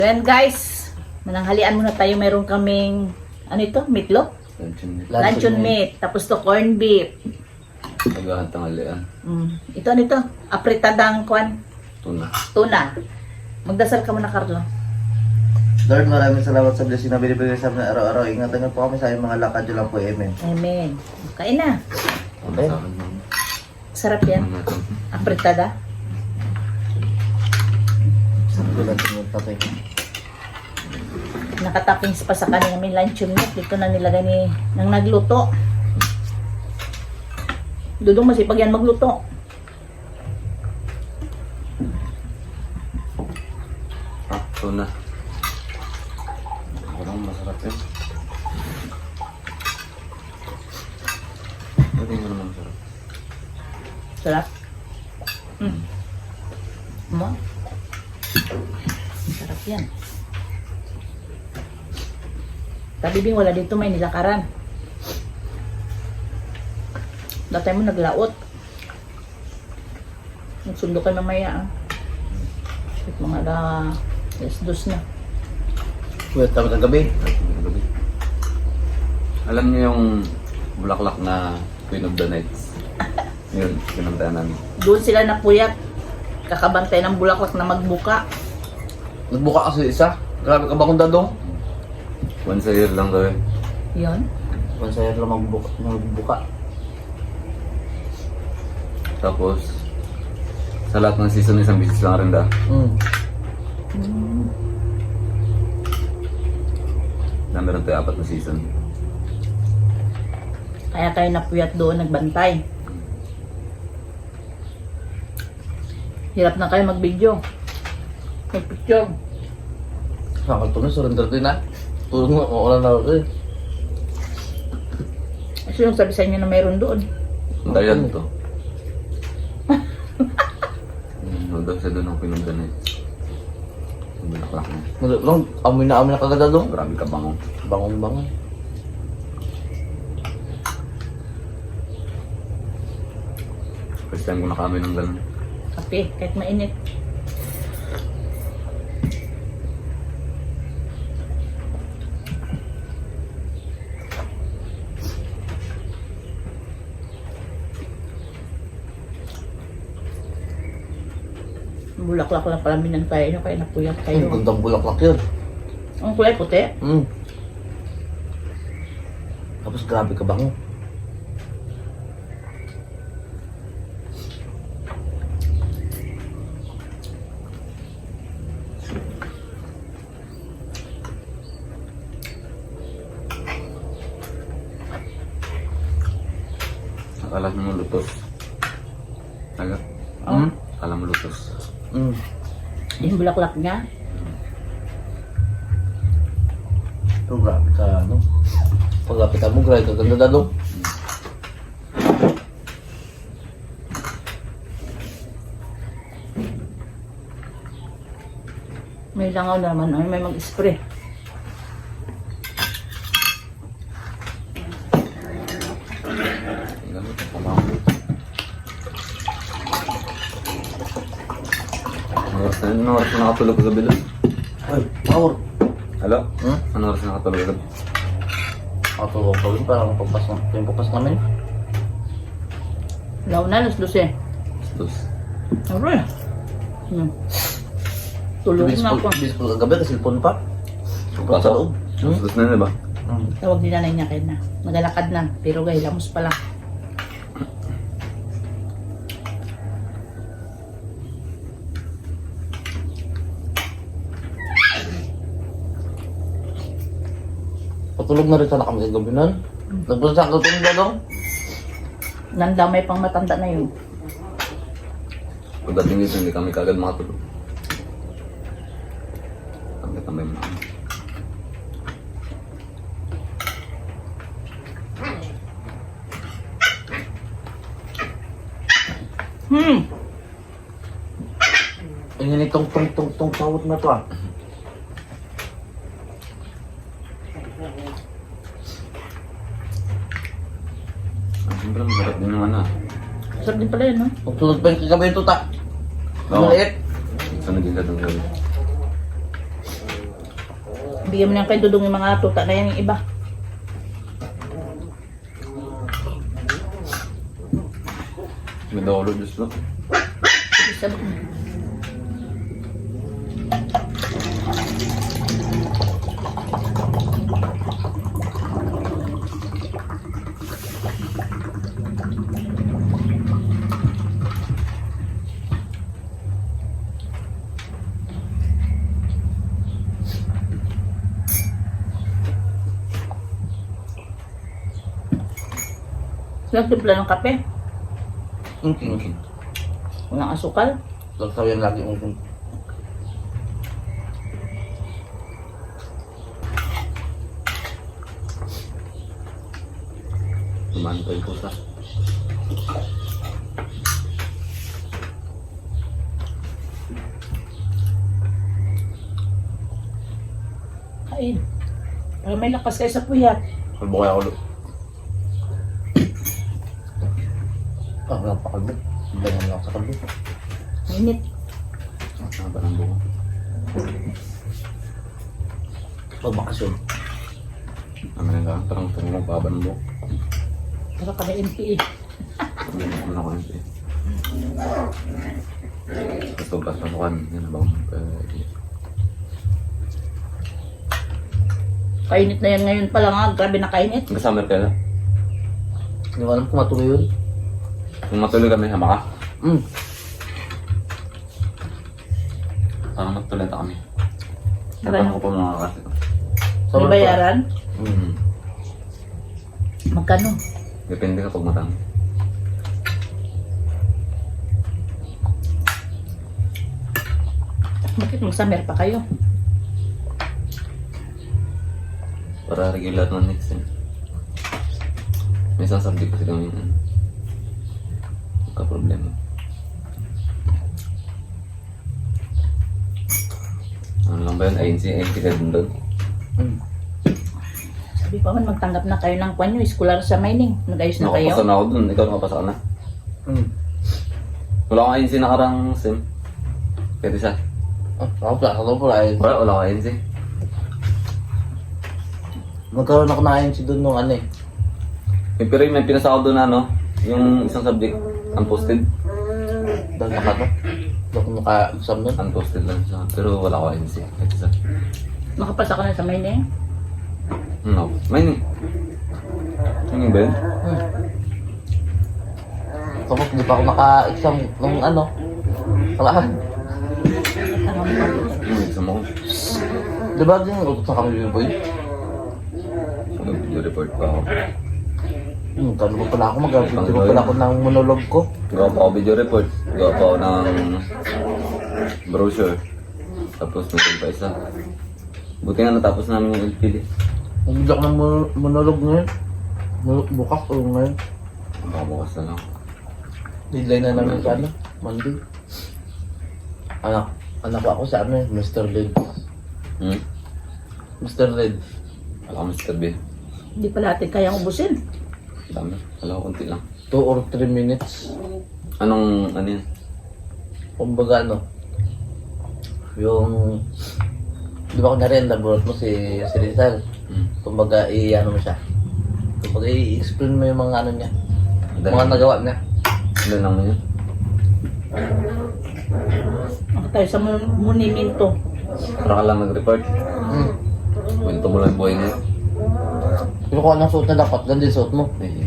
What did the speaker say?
Ayan guys, mananghalian muna tayo. Meron kaming, ano ito? Meatloaf? Luncheon meat. Tapos to corn beef. Agahan tanghalian. Ito, ano ito? Apritadang kwan. Tuna. Magdasal ka muna, Carlo. Lord, maraming salamat sa blessing na binibigay sa amin araw-araw. Ingatan niyo po kami sa aming mga lakad. Yun lang po, amen. Amen. Kain na. Okay. Sarap yan. Apritada. Tulad ng tatay. Nakatappings pa sa kanila may luncheon meat. Dito na nilagay ni nang nagluto. Dudong masipag yan magluto. Tuna. Parang masarap yun. Pwede mo naman masarap. Sarap. Mo? Sarap yan. Tabibing wala dito may nilakaran. Datay mo naglaot. Nagsundo ka mamaya. At mga dos na. Wait, tapos ang gabi. Alam niyo yung bulaklak na Queen of the Nights? Yun, pinantayan namin. Doon sila napuyat. Kakabantay ng bulaklak na magbuka. Nagbuka kasi isa. Grabe ka ba kung dadong? Once a year lang daw eh. Yun. Kung sa'yo lang magbuka. Tapos, sa lahat ng season, isang bisis lang rin da. Na meron tayo 4 na season. Kaya tayo napuyat doon, nagbantay. Hirap na kayo mag-video. Mag-picture. Sakal to na, surrender ko na. Tulong mo, wala na ako eh. Kasi yung sabi sa inyo na mayroon doon. Dayan to. Huwag daw siya doon ang Queen of the Nights. Ang bulaklak niya. Lang, amoy na kagad dadong. Grabe ka bango. Bangon. First time ko nakaamoy ng ganun. Kape, kahit mainit. Bulaklak lang pala minantay nyo, kaya napuyat Ang kayo. gandang bulaklak yun. Ang kulay puti. Tapos grabe ka bango. Akala mo lutos. Taga? Akala mo lutos. Yung bulaklak niya. Pero grabe ka, ano? Paglapitan mo, grabe ka ganda dadong. May langaw naman, ay may mag-spray. Ang gamit ang pamangko. Ano oras na nakatulog ka gabi doon? Ay, power. Hello? Ano oras na nakatulog ka gabi? Ako ko yun, parang pagpas namin. Law na, alas 12. Tapos, Aray. Tulog na ako. Bispol kagabi, kasi cellphone pa. Sa pasok. loob. Tapos na ba? Tawag ni nanay niya kayo na. Nagalakad na, pero gay, lamos pa lang. Patulog na rin sana kami sa gabi nun. Nagpunta sa tutulog dadong. Nandamay pang matanda na yun. Pagdating dito, hindi kami kagad makatulog. Kami tambay mo namin. Ingin itong tong sawot na to ah. Siyempre, masarap din yung ano. Sarap din pala yun, no? Magtulog pa yung kagabi ito ta. Oo. Maliit. Sa naging ka doon. Bigyan mo na kay Dudong yung mga tuta na yan yung iba. May daw ulo, Diyos lang. Sabi mo. Nagtimpla ng kape. Okay. Walang asukal. Lantaw yan lagi mong Tumahan pa yung pusa. Kain. Para may lakas kayo sa puyat. Kalbo kaya ulo. wala pa kalbo. Ganyan lang sa kalbo. Mainit. Haba ng buko. Pag bakasyon. Ano na lang, parang tumulong pa haba ng buko. Para ka na MPA. Sabihin ko na ko yun. Gusto ko pasukan. Yan na bang Kainit na yan ngayon pa lang ha. Grabe na kainit. kasama ka lang. Hindi ko alam kung matuloy yun. Kung matuloy kami, hama ka. Parang matuloy na kami. Tatanong ko pa mga kasi ko. May bayaran? Hmm. Magkano? Depende kapag matang. Bakit mag-summer pa kayo? Para regular na next time. May isang subject kasi kami yun. Magka-problema. Ano lang ba yun? INC ka din doon. Sabi pa man, magtanggap na kayo ng kwan nyo. Scholar sa mining. Nag-ayos na kayo? Nakapasa na ako doon. Ikaw nakapasa ka na. Wala akong INC nakarang sim. Pwede siya. Ako pala. Wala akong INC. Magkaroon ako na INC doon nung ano eh. Pero may pinasa ako doon na ano, yung isang subject, unposted. Dahil naka Doon ako naka-exam doon. Unposted lang siya. Pero wala akong INC. Pwede siya. Makapasa ka na sa mining? No. Mining. Mining ba yun? Tapos di pa ako naka-exam nung ano. Kalaan. Tanga mo pa. Exam ako. Di ba din utot sa kami boy? Mag-video report pa ako. Kano pa pala ako mag-video pa pala ako ng monologue ko. Gawa pa ako video report. Gawa pa ako ng brochure. Tapos may pa isa. Buti nga natapos namin yung LPD. Mag-video ako ng monologue ngayon. Bukas o ngayon. Baka bukas na lang. Deadline na namin sa ano, Monday. Anak ako sa ano eh, Mr. Red. Mr. Red. Wala ka Mr. B. Hindi pala natin kayang ubusin. Dami. Wala ko konti lang. 2 or 3 minutes. Anong, ano yan? Kumbaga ano, yung, di ba ko na rin, nabulat mo si Rizal. Kumbaga, i-ano mo siya. Kumbaga, i-explain mo yung mga ano niya. Mga nagawa niya. Ilan lang mo yun? Ako tayo sa monumento. Para ka lang nag-report. Kwento mo lang yung buhay mo. Pero kung anong suot na dapat, ganda yung suot mo. Eh,